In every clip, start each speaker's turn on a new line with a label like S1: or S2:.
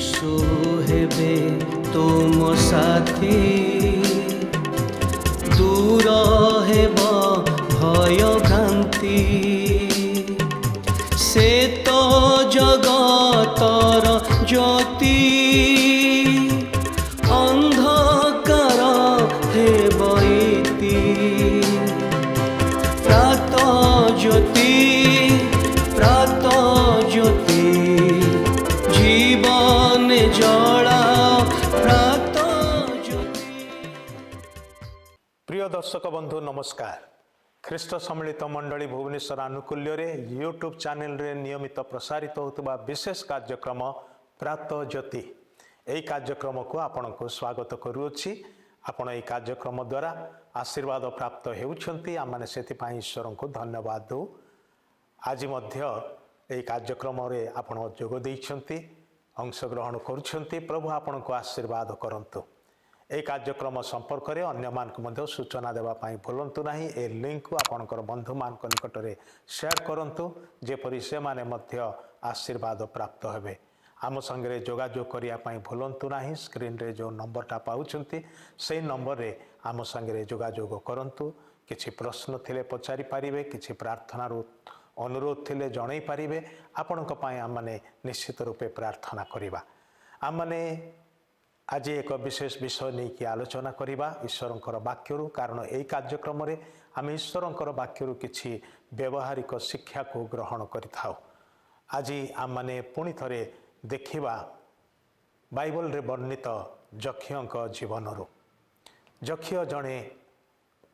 S1: यीशु हेबे तुम साथी दूर हेब भय भ्रांति से तो जगतर ज्योति अंधकार हेब इति प्रात ज्योति जीवन जला प्रात ज्योति।
S2: प्रिय दर्शक बंधु नमस्कार। ख्रीष्ट सम्मिलित मंडली भुवनेश्वर आनुकूल्य यूट्यूब चैनल रे नियमित प्रसारित होता विशेष कार्यक्रम प्रात ज्योति यही कार्यक्रम को आपण को स्वागत करुच्ची। आपण यह कार्यक्रम द्वारा आशीर्वाद प्राप्त होउछंती आमने सेतिपाई ईश्वर को धन्यवाद दो। आज मध्य यही कार्यक्रम रे आपण जोग देइछंती अंशग्रहण करुछंती। प्रभु आपण को आशीर्वाद करंतु। यह कार्यक्रम संपर्क में अन्य मान सूचना देवाई भूलु ना। ए लिंक को आपणकर बंधु मान निकट में शेयर करूँ जेपरी से माने मध्य आशीर्वाद प्राप्त हेबे। आम संगे जोगाजोग करने भूलु ना। स्क्रीन रे जो नंबरटा पाउछंती से नंबर रे आम संगे जोगाजोग करंतु। किछि प्रश्न थिले पचारि पारिबे, किछि प्रार्थनार अनुरोध थिले जणै पारिबे। आपणक पई आम माने निश्चित रूपे प्रार्थना करिबा। आम माने आज एक विशेष विषय नहीं कि आलोचना करवा ईश्वर वाक्यरू। कारण यही कार्यक्रम रे आम ईश्वर वाक्यरू किछि व्यवहारिक शिक्षा को ग्रहण करिथाउ। आज आम माने पुणी थरे देखिबा बाइबल रे वर्णित जक्षियक जीवनरू। जक्षिय जड़े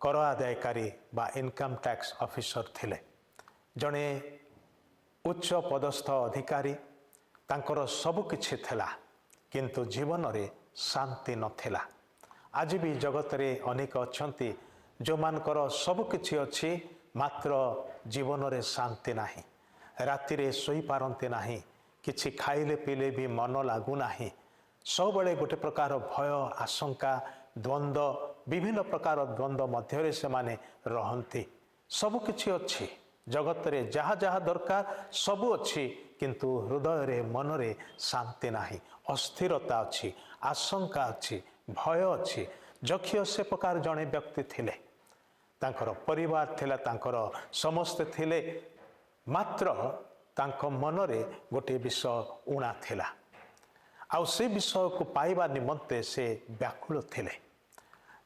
S2: कर आदायकारी बा इनकम टैक्स ऑफिसर थिले। जड़े उच्च पदस्थ अधिकारी तांकर सबु किछि थिला किंतु जीवन रे शांति नथिला। आज भी जगत रे अनेक अछंती जो मानकर सबु किछि अछि मात्र जीवन रे शांति नाही। राति रे सोई पारंती नाही, किछि खाइले पीले भी मन लागू नाही। सब बळे गोटे प्रकार भय आशंका द्वंद्व विभिन्न प्रकार द्वंद्व मध्य रे से माने रहंती। सबु किछि अछि जगत रे जहा जहा दरकार सबु अछि किंतु हृदय रे मन रे शांति नाही। अस्थिरता अच्छी, आशंका अच्छी, भय अच्छी। जक्षिय से प्रकार जड़े व्यक्ति थिले। तांकर परिवार थिला, तांकर समस्त थिले, मात्र तांक मन रे गोटे विषय उणा थिला। आउ से विषय को पाइबा निमंते से व्याकुल थिले।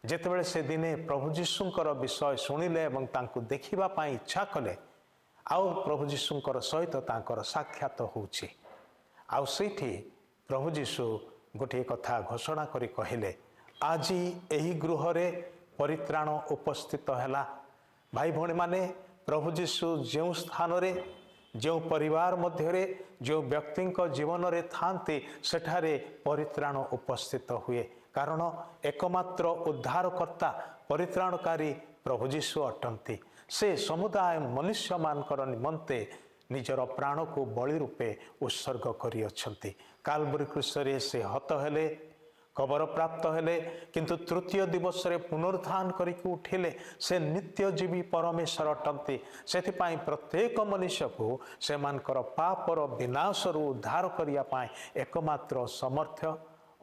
S2: जेतेबेले से दिने प्रभु जीशुंकर विषय शुणिले एवं तांको देखिबा पाई इच्छा कले आउ प्रभु जीशुंकर सहित तांकर साक्षात होउछि। आउ सेठी प्रभु जीशु गोटे कथा घोषणा करी कहिले आज यही गृह रे परित्राण उपस्थित हैला। भाई भौणी माने प्रभु जीशु जो स्थान रे जो परिवार मध्य रे जो व्यक्ति जीवन रे थांती सेठारे परित्राण उपस्थित हुए। कारण एकमात्र उद्धारकर्ता परित्राणकारी प्रभु जीशु अटंती। से समुदाय मनुष्य मानकर निमंते निजर प्राण को बलि रूपे उत्सर्ग करी अछंती। काल्वरी क्रूसरे से हत हेले, कबर प्राप्त हेले, किंतु तृतीय दिवस रे पुनरुत्थान करिक उठिले। से नित्यजीवी परमेश्वर अटंती। सेथिपाई प्रत्येक मनुष्य को से मानकर पापर विनाश रु उद्धार करिया पाए एकमात्र समर्थ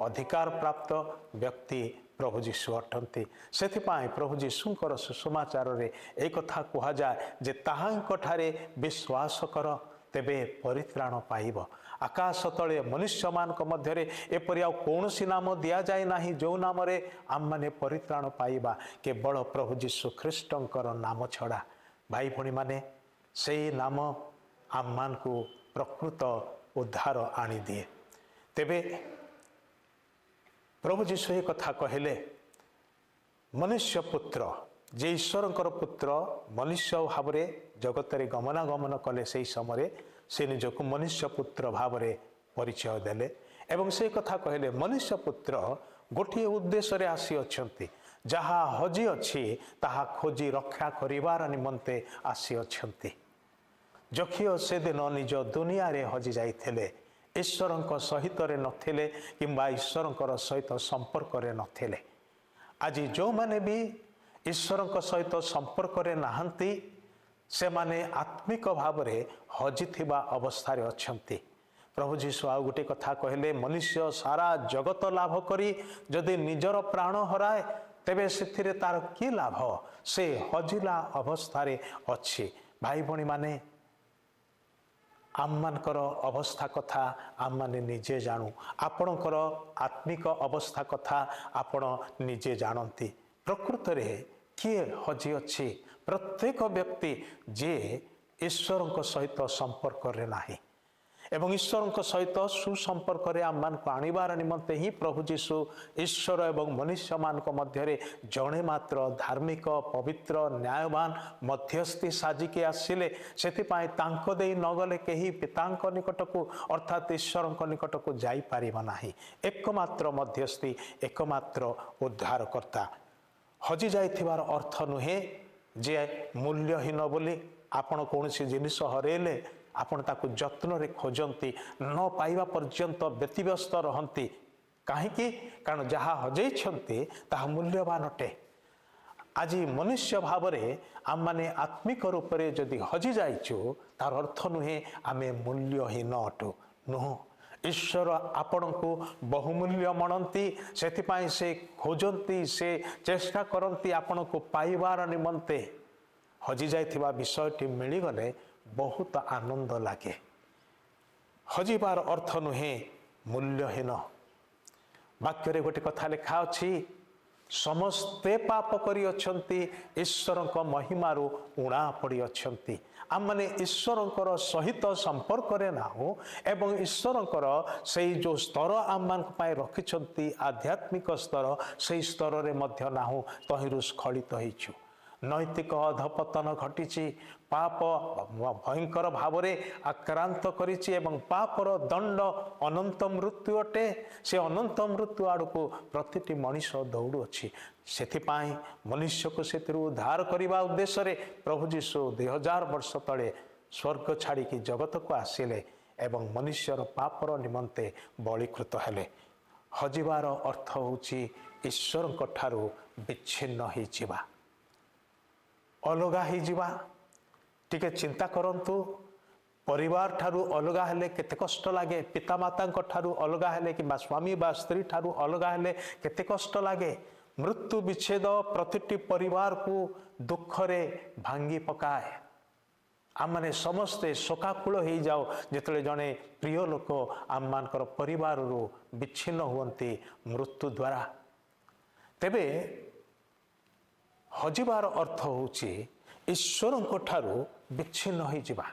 S2: अधिकार प्राप्त व्यक्ति प्रभु जीशु अटंती। सेथिपाई प्रभु जीशुंकर सुसमाचार रे एक कथा कहा जाए जे ताहांक ठारे विश्वास कर तेबे परित्राण पाइब। आकाश तले मनुष्य मानक मध्य रे एपरि आ कोनोसी नाम दिया जाए नाही जो नाम रे आम माने परित्राण पाइबा केवल प्रभु जीशु ख्रीष्टंकर नाम छड़ा। भाई भणी माने सेही नाम आम मान को प्रकृत उद्धार आनी दिए। तेबे प्रभु जीशु ये कथा कहले मनुष्य पुत्र जे ईश्वरंकर पुत्र मनुष्य भाव रे जगत रे गमनागमन कले से समय से निजक मनुष्य पुत्र भाव रे परिचय देले। एवं से कथा कहले मनुष्य पुत्र गोटे उद्देश्य रे आसी अछंती। जहा हजी अछि ताहा खोजी रक्षा करिवार निमंते आसी अछंती। जक्षिय से दिन निज दुनिया रे हजी जाइथिले। ईश्वर सहित रे नथिले किंबा ईश्वर सहित संपर्क रे नथिले। आज जो माने भी ईश्वर सहित संपर्क रे नाहंती से माने आत्मिक भाव रे हजिथिबा अवस्था रे अछंती। प्रभु जीशु आउ गोटे कथा कहले मनुष्य सारा जगत लाभ करी जदि निजर प्राण हराए तेबे से तार कि लाभ से हजिला अवस्था अच्छी। भाई भणी माने आममानकर अवस्था कथा आम माने निजे जानू आपणकर आत्मिक अवस्था कथा आपण निजे जानती। प्रकृत रे किए हजि अच्छी प्रत्येक व्यक्ति जे ईश्वर सहित संपर्क रे नाही एवं ईश्वर सहित सुसंपर्क आम मान आणवार निमंते ही प्रभु जीशु ईश्वर एवं मनुष्य मान मध्य जड़े मात्र धार्मिक पवित्र न्यायवान मध्यस्थी साजिके आसिले से दे नगले कहीं पिता निकट को अर्थात ईश्वर निकट को जाई पारिबा नाही। एकमात्र मध्यस्थी एकमात्र उद्धारकर्ता हजि जाइथिबार अर्थ नुहे जे मूल्यहीन बोली आपण कौन सी जिनिस हरेले आपण ताकू जत्न रे खोजंती न पाइबा पर्यंत व्यतिव्यस्त रहंती कहीं कारण जहाँ हजैछंती ताहा मूल्यवान अटे। आज मनुष्य भाव में आम माने आत्मिक रूप से जदि हजि जाइछु तार अर्थ नुहे आमे मूल्यहीन अटु नुह। ईश्वर आपण को बहुमूल्य मनती से खोजंती से चेष्टा करती आपण को पाइबार निमंते हजि जाइथिबा विषयटी मिलगले बहुत आनंद लगे। हजिबार अर्थ नुहे मूल्यहीन। वाक्य गोटे कथा लिखा अच्छी समस्ते पाप करी अछंती ईश्वर महिमारू उणा पड़ी अछंती। आम माने ईश्वर सहित संपर्क रे नाहु एवं ईश्वर से जो स्तर आम मान रखिछंती आध्यात्मिक स्तर से स्तर रे मध्य नाहु तहिरु स्खलित होइछु। नैतिक अधपतन घटी पाप भयंकर भाव में आक्रांत करिछि एवं पापर दंड अनंत मृत्यु अटे। से अनंत मृत्यु आड़ को प्रतिटी मनीष दौड़ुअछि। सेथिपाई मनुष्य को से उद्धार करने उद्देश्य रे प्रभु जीशु 2000 वर्ष तले स्वर्ग छाड़ी जगत को आसिले एवं मनुष्यर पापर निमंते बलिकृत हेले। हजिबार अर्थ होछि ईश्वर ठारू विच्छिन्न हो जिबा अलगा ही जीवा। टिके चिंता करंतु परिवार ठारू अलगा हेले केते कष्ट लागे पिता माता ठारू अलगा हेले कि स्वामी बा स्त्री ठारू अलगा हेले केते कष्ट लागे। मृत्यु विच्छेद प्रतिटी परिवार को दुख रे भांगी पकाए। आम माने समस्ते शोकाकुल हो जाओ जिते जड़े प्रिय लोक आम मानकर परिवार विच्छिन्न हुअंती मृत्यु द्वारा। तेबे हजिबार अर्थ होछि ईश्वर ठारू विच्छिन्न हो जिबा।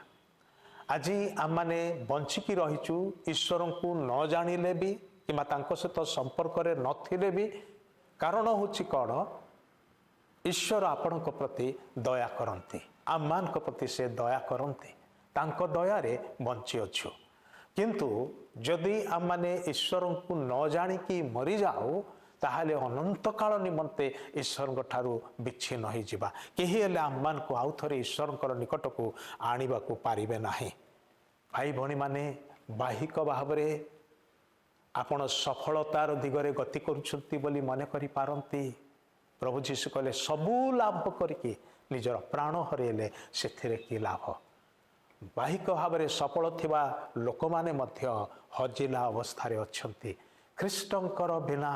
S2: आज आम माने बंचिकी रहीचु ईश्वर को न जानिले भी किंबा तांको सहित संपर्क रे नथिले भी कारण होछि कौन ईश्वर आपण प्रति दया करंती आम मान प्रति से दया करंती तांको दया रे बंची अछु। किंतु जदि आम माने ईश्वर को न जानिकी मरी जाओ ताहले अनंत काल निमंते ईश्वर ठारू विच्छिन्न हो जिबा। केही हेले आम मान को आउ थरे ईश्वर निकट को आनिबा को पारिबे नाही। भाई भणी माने बाहिक भाव में आपण सफलतार दिगरे गति करुछंती बोली मने करि पारंती। प्रभु जीशु कहले सबू लाभ करके निजर प्राण हरेले सेथिरे की लाभ। बाहिक भाव में सफल थिबा लोक माने मध्य हजिला अवस्था रे अछंती। ख्रीष्टंकर बिना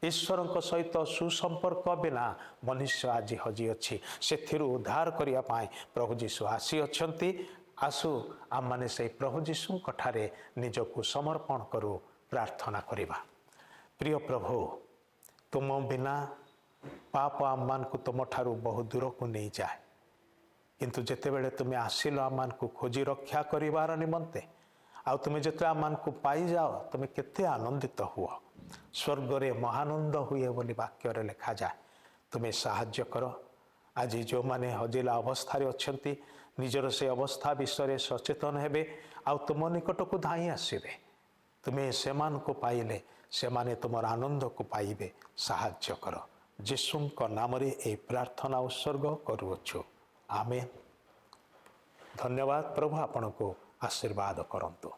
S2: ईश्वर सहित सुसंपर्क बिना मनुष्य आज हजि अच्छी से उद्धार करने प्रभु जीशु आसी अच्छी। आसु आम माने से प्रभु जीशु ठारे निजको समर्पण करू प्रार्थना करिबा। प्रिय प्रभु तुम बिना पाप आम मान को तुम ठारू बहुत दूर को नहीं जाए किंतु जेते बेले तुम्हें आसिल आम मान को खोजी रक्षा करिवार निमंते आ तुम्हें जिते आम मान को पाई जाओ तुम्हें केते आनंदित हुआ। स्वर्ग रे महानंद हुए बोली वाक्य रे लिखा जाए। तुम्हें साहाय्य कर आज जो माने हजिला अवस्था रे अछंती निजर से अवस्था विषय सचेतन हेबे आ तुम निकट को धाई आसबे। तुम्हें सेमान को पाइले से माने तुमर आनंद को पाइबे साहाय्य कर। यीशुଙ୍କ नामरे ए प्रार्थना उत्सर्ग करूछु आमेन। धन्यवाद। प्रभु आपन को आशीर्वाद करंतु।